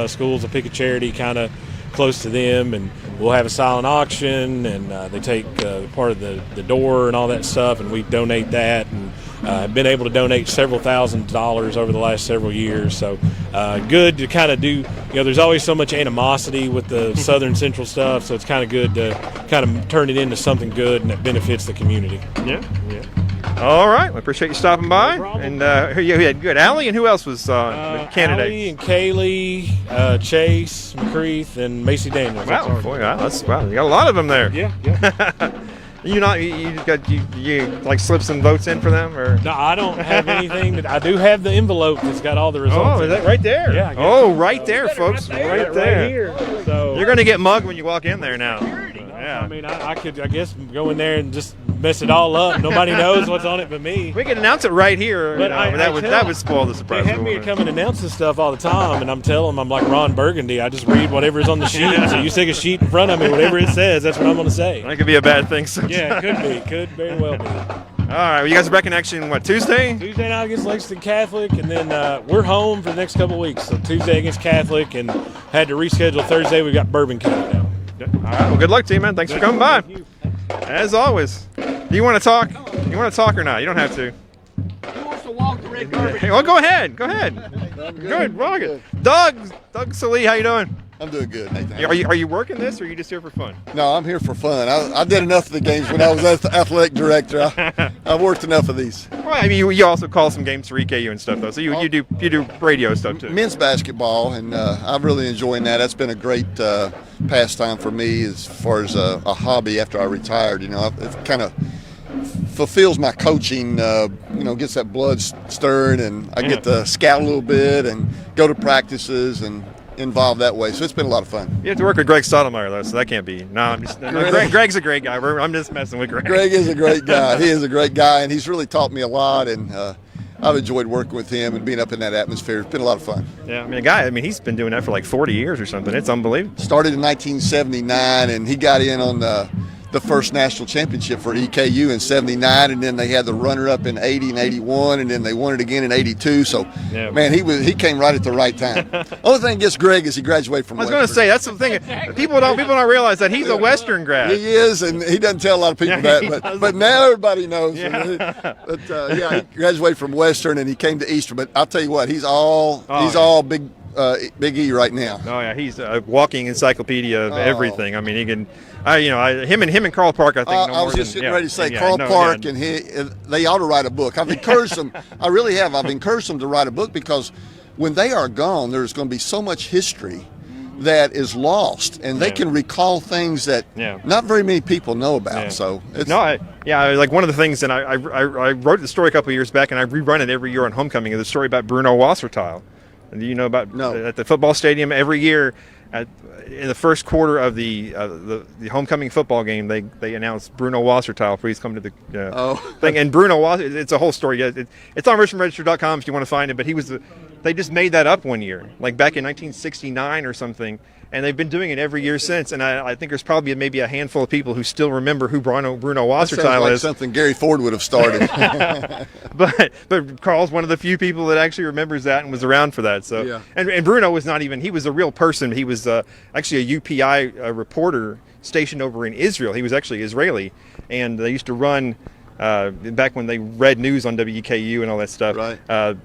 schools will pick a charity kind of close to them, and we'll have a silent auction, and they take part of the door and all that stuff, and we donate that, and have been able to donate several $1,000s over the last several years. So good to kind of do, there's always so much animosity with the Southern Central stuff, so it's kind of good to kind of turn it into something good and that benefits the community. Yeah. All right. I appreciate you stopping by. No, and you had good Allie, and who else was the candidates? Allie and Kaylee, Chase, McCreath, and Macy Daniels. Wow, you got a lot of them there. Yeah. You like slip some votes in for them, or? No, I don't have anything. I do have the envelope that's got all the results. Oh, is that right there? Yeah. Right there, folks. Right there. Right here. So you're going to get mugged when you walk in there now. Yeah. I mean, I could, I guess, go in there and just mess it all up. Nobody knows what's on it but me. We could announce it right here. But that would spoil the surprise. They have me come and announce this stuff all the time, and I'm telling them I'm like Ron Burgundy. I just read whatever's on the sheet. So you stick a sheet in front of me, whatever it says, that's what I'm going to say. That could be a bad thing sometimes. Yeah, it could be. Could very well be. All right, well, you guys are back in action, Tuesday? Tuesday night against Lexington Catholic, and then we're home for the next couple of weeks. So Tuesday against Catholic, and had to reschedule Thursday. We got Bourbon County now. All right, well, good luck to you, man. Thanks for coming by. As always. Do you want to talk? You want to talk or not? You don't have to. Who wants to walk the red carpet? Well, go ahead. Good. Doug Salee, how you doing? I'm doing good, Nathan. Are you working this, or are you just here for fun? No, I'm here for fun. I did enough of the games when I was athletic director. I've worked enough of these. Well, I mean, you also call some games for EKU and stuff, though. So you do radio stuff too. Men's basketball, and I'm really enjoying that. That's been a great pastime for me as far as a hobby after I retired. It kind of fulfills my coaching. Gets that blood stirring, and I get to scout a little bit and go to practices and involved that way, so it's been a lot of fun. You have to work with Greg Stottlemyre, though, so that can't be. No, I'm just. Greg's a great guy. I'm just messing with Greg. Greg is a great guy. He is a great guy, and he's really taught me a lot, and I've enjoyed working with him and being up in that atmosphere. It's been a lot of fun. Yeah, he's been doing that for like 40 years or something. It's unbelievable. Started in 1979, and he got in on the first national championship for EKU in 79, and then they had the runner-up in 80 and 81, and then they won it again in 82. So, man, he came right at the right time. Only thing against Greg is he graduated from Western. I was going to say, that's the thing. People don't realize that he's a Western grad. He is, and he doesn't tell a lot of people that, but now everybody knows. Yeah. He graduated from Western, and he came to Eastern. But I'll tell you what, he's all Big E right now. Oh yeah, he's a walking encyclopedia of everything. I mean, he can. Him and Carl Park. I think. I was just getting ready to say Carl Park, and they ought to write a book. I've encouraged them. I really have. I've encouraged them to write a book because when they are gone, there's going to be so much history that is lost, and they can recall things that not very many people know about. So it's, like one of the things, and I wrote the story a couple of years back, and I rerun it every year on homecoming. Is the story about Bruno Wasserteil. Do you know about at the football stadium every year? In the first quarter of the homecoming football game, they announced Bruno Wasserteil, please come to the thing. And Bruno it's a whole story. It's on RichmondRegister.com if you want to find it. But they just made that up one year, like back in 1969 or something, and they've been doing it every year since. And I think there's probably maybe a handful of people who still remember who Bruno Wasserteil like is. Something Gary Ford would have started. but Carl's one of the few people that actually remembers that and was around for that. So and Bruno was not even, he was a real person. He was actually a UPI reporter stationed over in Israel. He was actually Israeli, and they used to run back when they read news on WKU and all that stuff.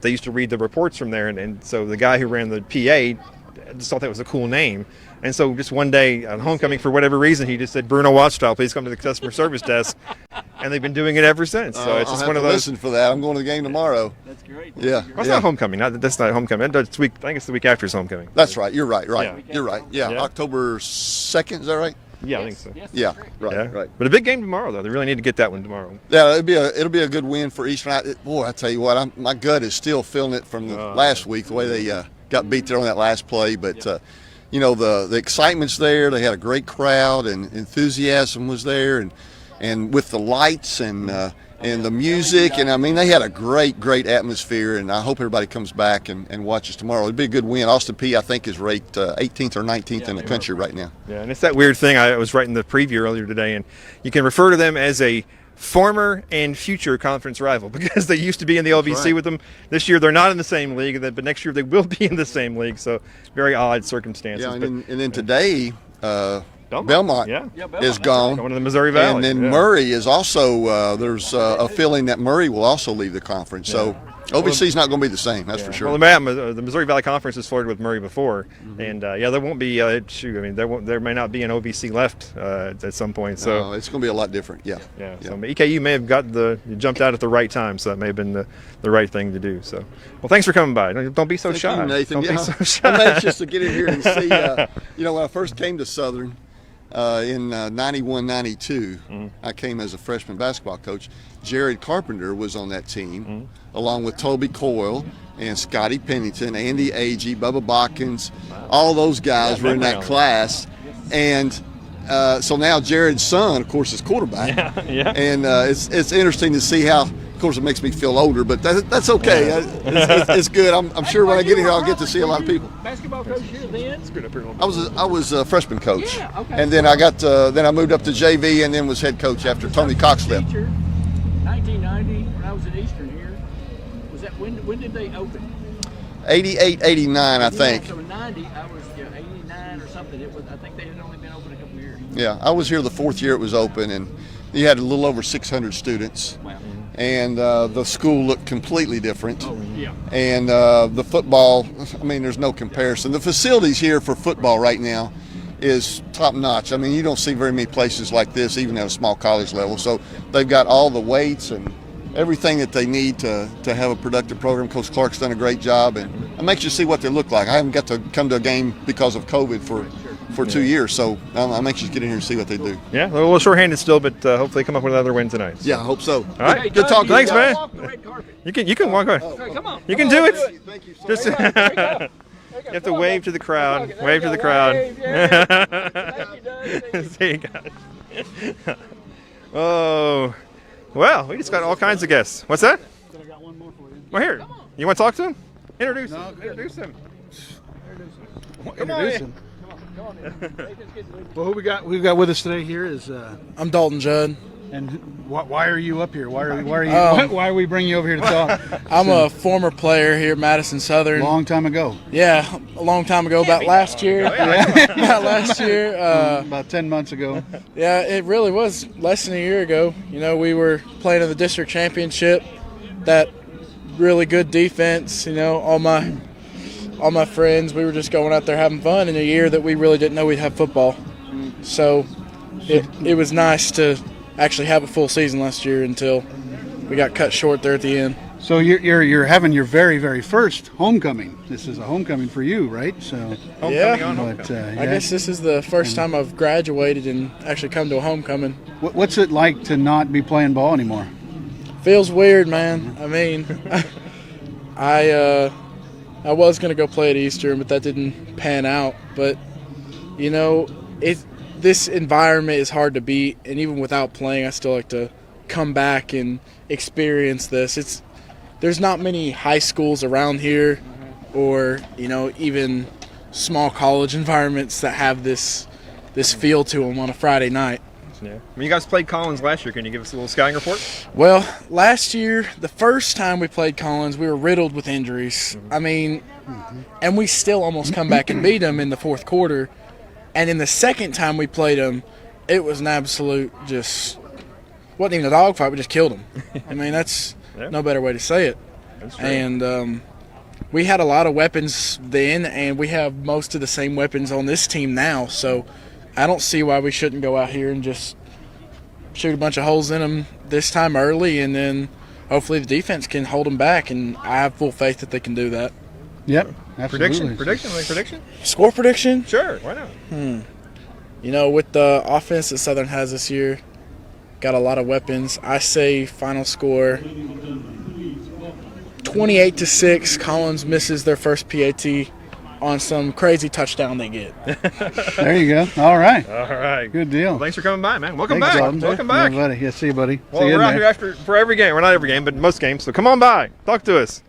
They used to read the reports from there, and so the guy who ran the PA just thought that was a cool name. And so just one day at homecoming, for whatever reason, he just said, Bruno Wasserteil, please come to the customer service desk. And they've been doing it ever since. So it's just one of those. Listen for that. I'm going to the game tomorrow. That's great. Yeah. Well, it's not homecoming. That's not homecoming. That's week. I think it's the week after his homecoming. That's right. You're right. Yeah. You're right. Yeah. October 2nd. Is that right? Yeah, I think so. Yeah. Right. But a big game tomorrow, though. They really need to get that one tomorrow. Yeah, it'll be a good win for Eastern. Boy, I tell you what, my gut is still feeling it from the last week, the way they got beat there on that last play. But the excitement's there. They had a great crowd, and enthusiasm was there, and with the lights and the music, and I mean they had a great atmosphere. And I hope everybody comes back and watches tomorrow. It'll be a good win. Austin Peay, I think, is ranked 18th or 19th in the country right now. Yeah, and it's that weird thing. I was writing the preview earlier today, and you can refer to them as a former and future conference rival because they used to be in the LVC with them. This year they're not in the same league, but next year they will be in the same league. So very odd circumstances. Yeah, and then today Belmont is gone. Going to the Missouri Valley. And then Murray is also, there's a feeling that Murray will also leave the conference. So OVC is not going to be the same, that's for sure. Well, the Missouri Valley Conference has flirted with Murray before. And, there won't be, there may not be an OVC left at some point. So it's going to be a lot different, So EKU may have jumped out at the right time, so that may have been the right thing to do. So, well, thanks for coming by. Don't be so shy. Thank you, Nathan. Don't be so shy. I'm anxious to get in here and see, when I first came to Southern, in 91, 92, I came as a freshman basketball coach. Jared Carpenter was on that team, along with Toby Coyle and Scotty Pennington, Andy Agee, Bubba Botkins. All those guys were in that class. And so now Jared's son, of course, is quarterback. And it's interesting to see how, of course, it makes me feel older, but that's okay. It's good. I'm sure when I get here, I'll get to see a lot of people. Basketball coach here then? I was a freshman coach, and then I moved up to JV, and then was head coach after Tony Cox left. 1990, when I was at Eastern here, was that when did they open? 88, 89, I think. So in 90, I was 89 or something. I think they had only been open a couple of years. Yeah, I was here the fourth year it was open, and you had a little over 600 students. Wow. And the school looked completely different. And the football, I mean, there's no comparison. The facilities here for football right now is top notch. I mean, you don't see very many places like this, even at a small college level. So they've got all the weights and everything that they need to have a productive program. Coach Clark's done a great job, and I'm anxious to see what they look like. I haven't got to come to a game because of COVID for 2 years, so I'm anxious to get in here and see what they do. Yeah, a little shorthanded still, but hopefully come up with another win tonight. So. Yeah, I hope so. All right, good talk. Thanks, man. You can walk on. Come on. You can do it. Thank you so Just you have to wave to the crowd. Wave to the crowd. See you guys. Oh, well, we just got all kinds of guests. What's that? I got one more for you. Well, here. You want to talk to him? Introduce him. Introduce him. Introduce him. Well, who we've got with us today here is I'm Dalton Judd. And why are you up here? Why are we bringing you over here to talk? I'm a former player here at Madison Southern. Long time ago. Yeah, a long time ago, about last year. About last year. About 10 months ago. Yeah, it really was less than a year ago. You know, we were playing in the district championship. That really good defense. You know, all my friends, we were just going out there having fun in a year that we really didn't know we'd have football. So it was nice to actually have a full season last year until we got cut short there at the end. So you're having your very, very first homecoming. This is a homecoming for you, right? So I guess this is the first time I've graduated and actually come to a homecoming. What's it like to not be playing ball anymore? Feels weird, man. I mean, I was gonna go play at Eastern, but that didn't pan out. But this environment is hard to beat, and even without playing, I still like to come back and experience this. There's not many high schools around here, or even small college environments that have this feel to them on a Friday night. Yeah. When you guys played Collins last year, can you give us a little scouting report? Well, last year, the first time we played Collins, we were riddled with injuries. I mean, and we still almost come back and beat them in the fourth quarter. And in the second time we played them, it was an absolute wasn't even a dogfight. We just killed them. I mean, that's no better way to say it. That's true. And we had a lot of weapons then, and we have most of the same weapons on this team now. So I don't see why we shouldn't go out here and just shoot a bunch of holes in them this time early, and then hopefully the defense can hold them back, and I have full faith that they can do that. Yep, absolutely. Prediction? Score prediction? Sure, why not? With the offense that Southern has this year, got a lot of weapons. I say final score 28-6. Collins misses their first PAT on some crazy touchdown they get. There you go. All right. All right. Good deal. Well, thanks for coming by, man. Welcome Thanks, back. Alden. Welcome back. Yeah, buddy. Yeah, see you, buddy. Well, see you we're out here for every game. Well, not every game, but most games. So come on by. Talk to us.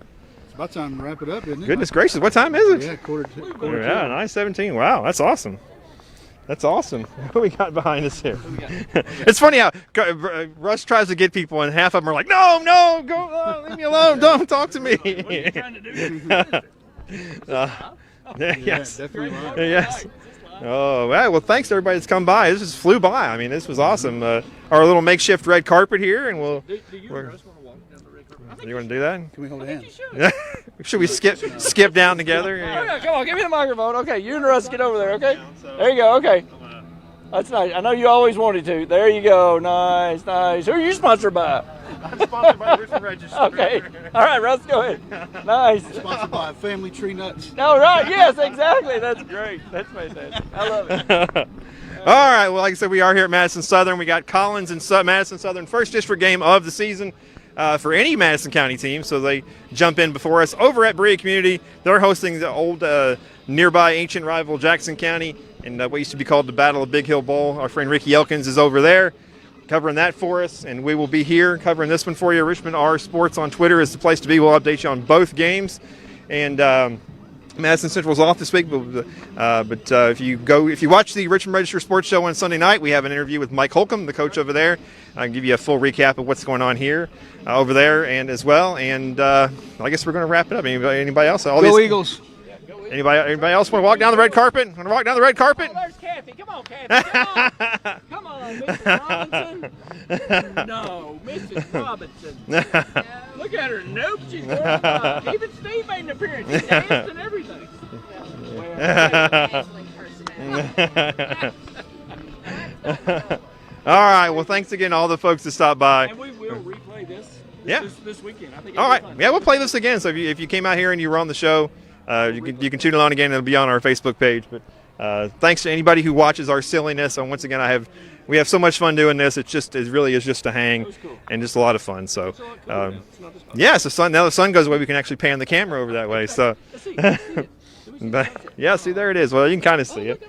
It's about time to wrap it up, isn't it? Goodness gracious. What time is it? Yeah, quarter to. Yeah, 9:17. Wow, that's awesome. That's awesome. What we got behind us here? It's funny how Russ tries to get people, and half of them are like, no, go, leave me alone. Don't talk to me. What are you trying to do? Yes. Definitely. Yes. Oh, well, thanks to everybody that's come by. This just flew by. I mean, this was awesome. Our little makeshift red carpet here, and we'll. Do you and Russ want to walk down the red carpet? You want to do that? Can we hold hands? Should we skip down together? Yeah, come on, give me the microphone. Okay, you and Russ get over there, okay? There you go, okay. That's nice. I know you always wanted to. There you go. Nice, nice. Who are you sponsored by? I'm sponsored by the Richmond Register. Okay. All right, Russ, go ahead. Nice. Sponsored by Family Tree Nuts. All right, yes, exactly. That's great. That's fantastic. I love it. All right, well, like I said, we are here at Madison Southern. We got Collins and Madison Southern, first district game of the season for any Madison County team, so they jump in before us. Over at Berea Community, they're hosting the old nearby ancient rival Jackson County in what used to be called the Battle of Big Hill Bowl. Our friend Ricky Elkins is over there covering that for us, and we will be here covering this one for you. Richmond R Sports on Twitter is the place to be. We'll update you on both games. And Madison Central's off this week, but if you watch the Richmond Register Sports Show on Sunday night, we have an interview with Mike Holcomb, the coach over there. I can give you a full recap of what's going on here, over there, and as well. And I guess we're going to wrap it up. Anybody else? Go Eagles. Anybody else want to walk down the red carpet? Want to walk down the red carpet? Oh, there's Kathy. Come on, Kathy. Come on. Come on, Mrs. Robinson. No, Mrs. Robinson. Look at her. Nope, she's wearing a Even Steve made an appearance. He danced and everything. All right. Well, thanks again to all the folks that stopped by. And we will replay this. Yeah. This weekend. I think. All right. Yeah, we'll play this again. So if you came out here and you were on the show, you can tune it on again. It'll be on our Facebook page. But thanks to anybody who watches our silliness. And once again, we have so much fun doing this. It really is just a hang and just a lot of fun. So yeah, so now the sun goes away, we can actually pan the camera over that way. So but yeah, see, there it is. Well, you can kind of see it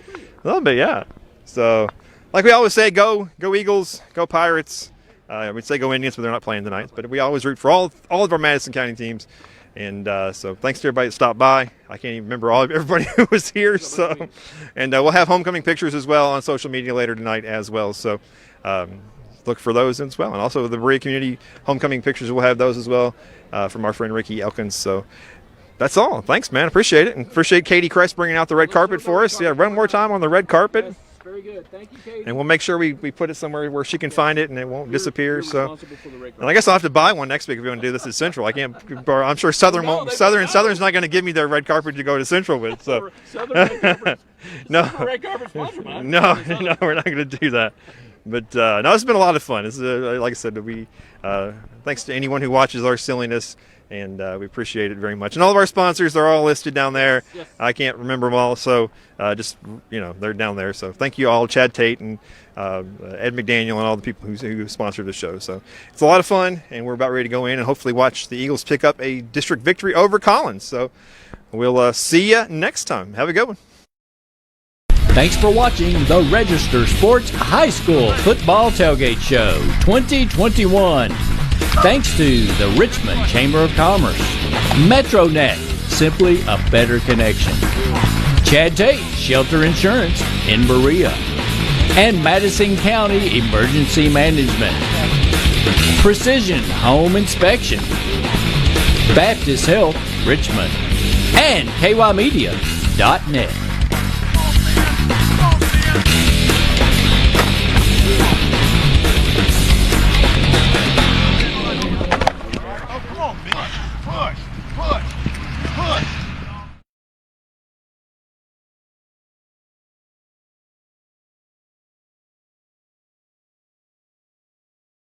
a little bit. Yeah. So like we always say, go Eagles, go Pirates. We'd say go Indians, but they're not playing tonight. But we always root for all of our Madison County teams. And so thanks to everybody that stopped by. I can't even remember everybody who was here. So, and we'll have homecoming pictures as well on social media later tonight as well. So look for those as well. And also the Berea Community homecoming pictures, we'll have those as well from our friend Ricky Elkins. So that's all. Thanks, man. Appreciate it. And appreciate Katie Crest bringing out the red carpet for us. Yeah, run more time on the red carpet. Yes, very good. Thank you, Katie. And we'll make sure we put it somewhere where she can find it and it won't disappear. So, and I guess I'll have to buy one next week if we want to do this at Central. I can't borrow. I'm sure Southern's not going to give me their red carpet to go to Central with. So, no, we're not going to do that. But no, it's been a lot of fun. It's like I said, thanks to anyone who watches our silliness. and we appreciate it very much. And all of our sponsors, they're all listed down there. Yes. I can't remember them all, so just, they're down there. So thank you all, Chad Tate and Ed McDaniel and all the people who sponsored the show. So it's a lot of fun, and we're about ready to go in and hopefully watch the Eagles pick up a district victory over Collins. So we'll see you next time. Have a good one. Thanks for watching the Register Sports High School Football Tailgate Show 2021. Thanks to the Richmond Chamber of Commerce, MetroNet, simply a better connection, Chad Tate Shelter Insurance in Berea, and Madison County Emergency Management, Precision Home Inspection, Baptist Health Richmond, and KYmedia.net.